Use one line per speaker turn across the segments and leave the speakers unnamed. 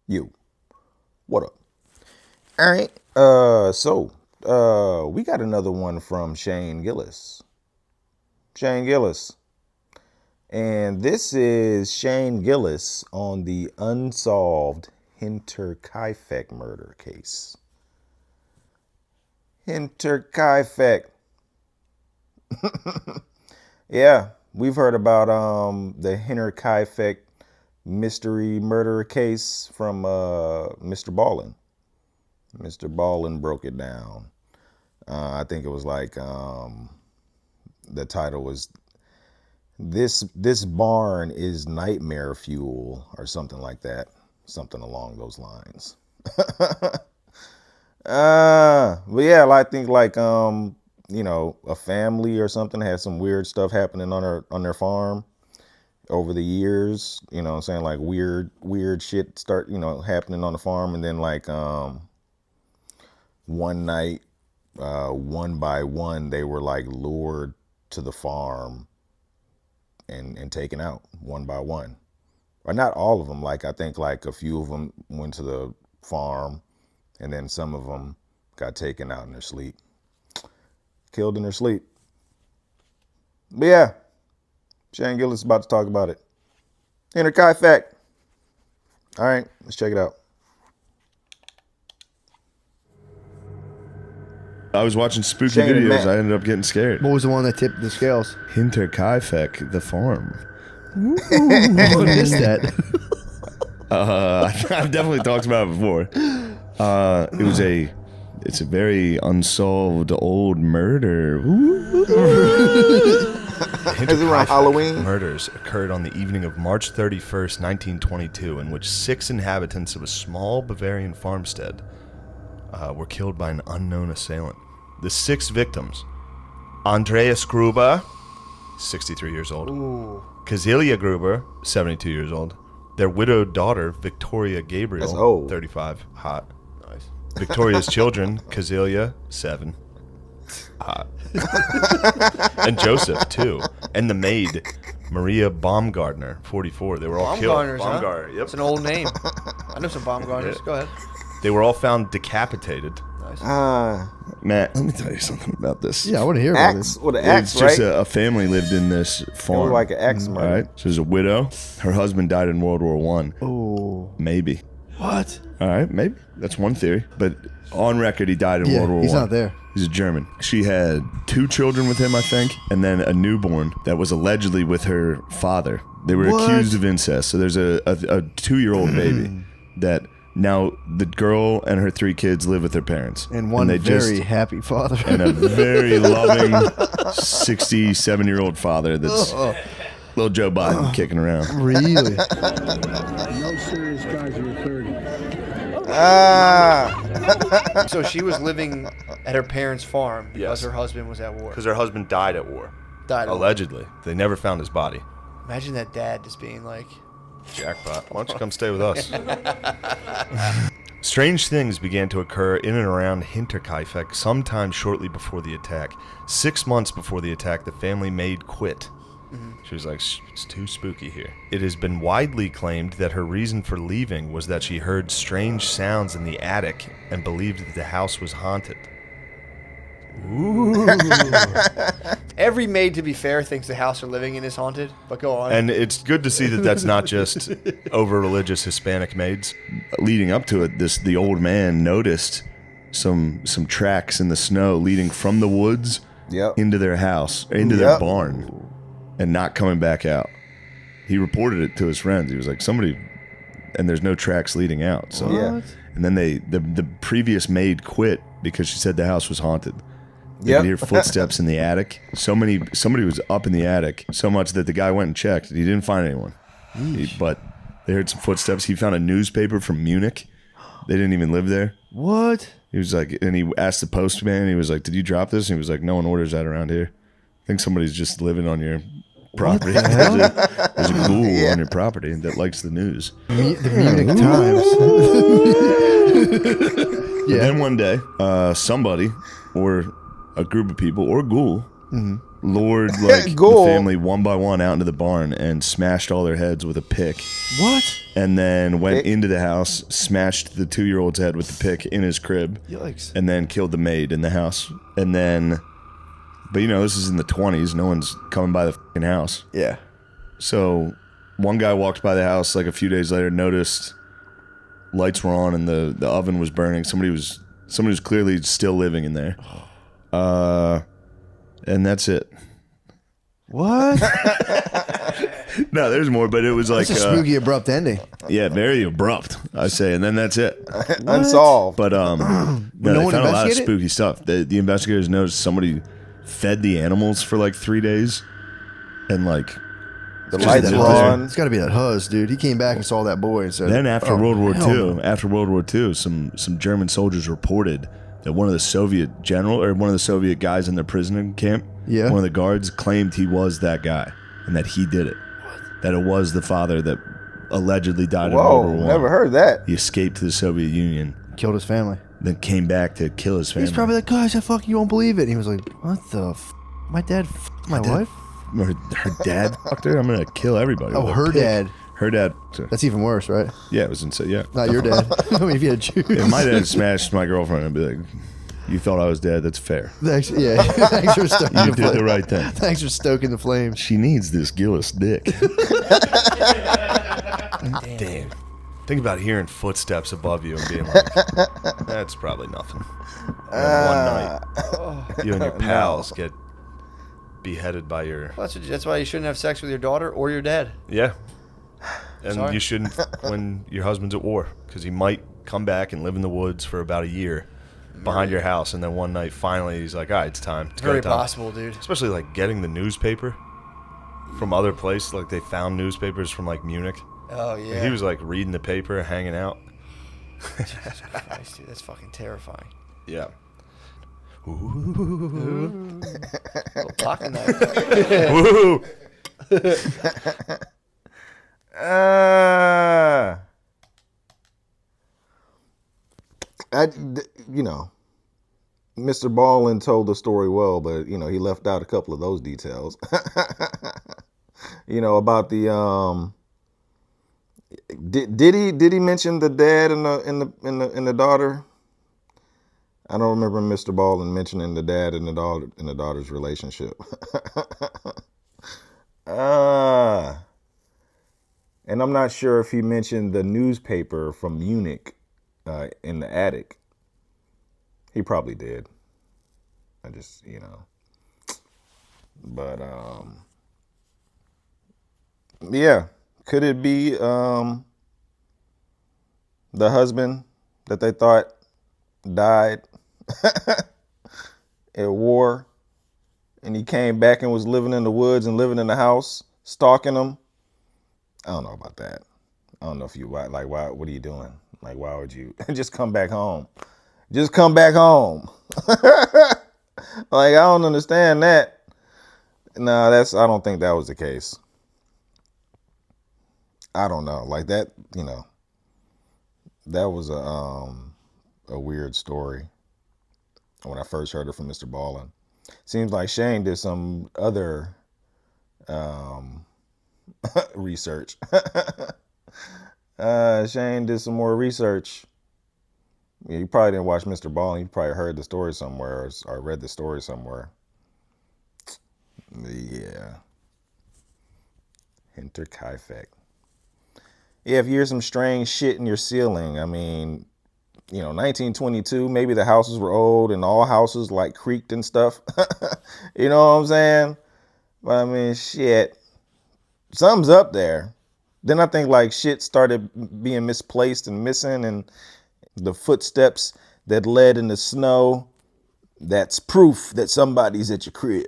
You. What up? All right. We got another one from Shane Gillis. Shane Gillis. And this is Shane Gillis on the Unsolved Hinterkaifeck murder case. Hinterkaifeck. Yeah, we've heard about the Hinterkaifeck mystery murder case from Mr. Ballin. Mr. Ballin broke it down. I think it was like the title was This Barn is Nightmare Fuel or something like that. Something along those lines. But yeah, I think like a family or something had some weird stuff happening on their farm over the years, you know what I'm saying, like weird shit start, happening on the farm, and then like one night, one by one, they were like lured to the farm and taken out one by one. Or not all of them, like I think like a few of them went to the farm, and then some of them got taken out in their sleep. Killed in their sleep. But yeah, Shane Gillis is about to talk about it. Hinterkaifeck. All right, let's check it out.
I was watching spooky videos. I ended up getting scared.
What was the one that tipped the scales?
Hinterkaifeck, the farm.
Ooh, what is that?
I've definitely talked about it before. It's a very unsolved old murder.
Is it around Halloween?
Murders occurred on the evening of March 31st, 1922, in which 6 inhabitants of a small Bavarian farmstead were killed by an unknown assailant. The 6 victims: Andreas Gruber, 63 years old; Kazilia Gruber, 72 years old; their widowed daughter, Victoria Gabriel,
That's old.
35, hot;
Nice.
Victoria's children, Kazilia, 7, hot; and Joseph, 2, and the maid, Maria Baumgartner, 44. They were all killed.
Baumgartners, huh?
Baumgartner, yep.
It's an old name. I know some Baumgartners.
Yeah.
Go ahead.
They were all found decapitated.
Nice.
Matt, let me tell you something about this.
Yeah, I want to hear about
Axe
it.
with an
It's
axe, right?
just a family lived in this
It
farm.
was like an axe
All
murder.
right, so there's a widow. Her husband died in World War I.
Oh.
Maybe.
What?
All right, maybe. That's one theory. But on record, he died in World War I.
He's not there.
He's a German. She had 2 children with him, I think, and then a newborn that was allegedly with her father. They were
What?
accused of incest. So there's a 2-year-old baby that now the girl and her 3 kids live with their parents.
And one
they
very happy father.
and a very loving 67-year-old father that's little Joe Biden kicking around.
Really?
No serious charges were 30.
So she was living at her parents' farm because
Yes.
her husband was at war.
Because her husband died at war.
Died.
Allegedly. They never found his body.
Imagine that dad just being like,
Jackpot. Why don't you come stay with us? Strange things began to occur in and around Hinterkaifeck sometime shortly before the attack. 6 months before the attack, the family maid quit. She was like, it's too spooky here. It has been widely claimed that her reason for leaving was that she heard strange sounds in the attic and believed that the house was haunted.
ooh. Every maid, to be fair, thinks the house they're living in is haunted. But go on.
And it's good to see that that's not just over-religious Hispanic maids.
Leading up to it, the old man noticed some tracks in the snow leading from the woods
Yep.
into their house, into their
Yep.
barn, and not coming back out. He reported it to his friends. He was like, somebody, and there's no tracks leading out. So,
Yeah.
and then the previous maid quit because she said the house was haunted. They
Yep.
could hear footsteps in the attic. Somebody was up in the attic so much that the guy went and checked. He didn't find anyone, but they heard some footsteps. He found a newspaper from Munich. They didn't even live there.
what?
He was like, and he asked the postman. He was like, "Did you drop this?" And he was like, "No one orders that around here. I think somebody's just living on your property. There's a ghoul on your property that likes the news."
The Munich Times.
And then one day, somebody or a group of people or a ghoul lured like
Cool.
the family one by one out into the barn and smashed all their heads with a pick.
What?
And then went
Pick?
into the house, smashed the 2-year-old's head with the pick in his crib.
Yikes.
And then killed the maid in the house. And then, but this is in the 20s. No one's coming by the fucking house.
Yeah.
So one guy walked by the house like a few days later, noticed lights were on and the oven was burning. Somebody was clearly still living in there. And that's it.
What?
No, there's more, but it was like
That's a spooky, abrupt ending.
yeah, very abrupt, I say, and then that's it.
Unsolved.
But no,
one
they found a lot of
investigated?
spooky stuff. The investigators noticed somebody fed the animals for like 3 days, and like
The
just
lights
lived
were
there.
on.
It's got to be that huzz, dude. He came back and saw that boy and said.
Then after
"Oh,
World War
hell
II,
no."
some German soldiers reported that one of the Soviet guys in their prison camp,
Yeah.
one of the guards claimed he was that guy and that he did it. That it was the father that allegedly died in World
Whoa,
War I.
never heard that.
He escaped to the Soviet Union,
Killed his family.
then came back to kill his family.
He's probably like, guys, I fucking, you won't believe it. And he was like, what the my dad my wife?
Her dad fucked her. I'm gonna kill everybody.
Oh,
with a
her
pick.
dad.
Her dad. fucked her.
That's even worse, right?
Yeah, it was insane. Yeah,
Not your dad. I mean, if you had choose.
If my dad smashed my girlfriend, I'd be like, "You thought I was dead? That's fair.
Thanks, yeah. Thanks for stoking
You
the
did
flame.
the right thing."
Thanks for stoking the flames.
She needs this Gillis dick.
Damn. Think about hearing footsteps above you and being like, that's probably nothing. And then one night, you and your pals get beheaded by your...
That's why you shouldn't have sex with your daughter or your dad.
Yeah. And
Sorry?
you shouldn't when your husband's at war, because he might come back and live in the woods for about a year behind your house, and then one night, finally, he's like, all right, it's time. It's
Very
go time.
possible, dude.
Especially, like, getting the newspaper from other places. Like, they found newspapers from, like, Munich.
Oh, yeah.
He was, like, reading the paper, hanging out.
Jesus Christ, dude. That's fucking terrifying.
Yeah.
Little pocket knife.
Woo!
Mr. Ballin told the story well, but he left out a couple of those details. About the did he mention the dad and the daughter? I don't remember Mr. Ballin mentioning the dad and the daughter's relationship. And I'm not sure if he mentioned the newspaper from Munich in the attic. He probably did. I just, But, yeah. Could it be the husband that they thought died at war, and he came back and was living in the woods and living in the house, stalking them? I don't know about that. I don't know if you, why, what are you doing? Like, why would you just come back home? Just come back home. Like, I don't understand that. No, I don't think that was the case. I don't know. Like that, that was a weird story when I first heard it from Mr. Ballin. Seems like Shane did some other research. Shane did some more research. Yeah, you probably didn't watch Mr. Ballin. You probably heard the story somewhere or read the story somewhere. Yeah. Hinterkaifeck. Yeah, if you hear some strange shit in your ceiling, I mean, 1922, maybe the houses were old and all houses like creaked and stuff. You know what I'm saying? But I mean, shit, something's up there. Then I think like shit started being misplaced and missing, and the footsteps that led in the snow, that's proof that somebody's at your crib.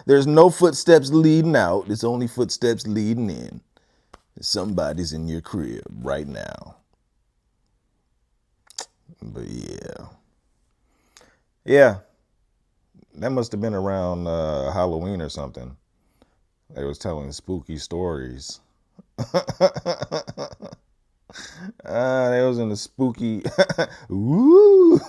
There's no footsteps leading out. It's only footsteps leading in. Somebody's in your crib right now. But yeah. Yeah. That must have been around Halloween or something. They was telling spooky stories. They was in the spooky. Woo.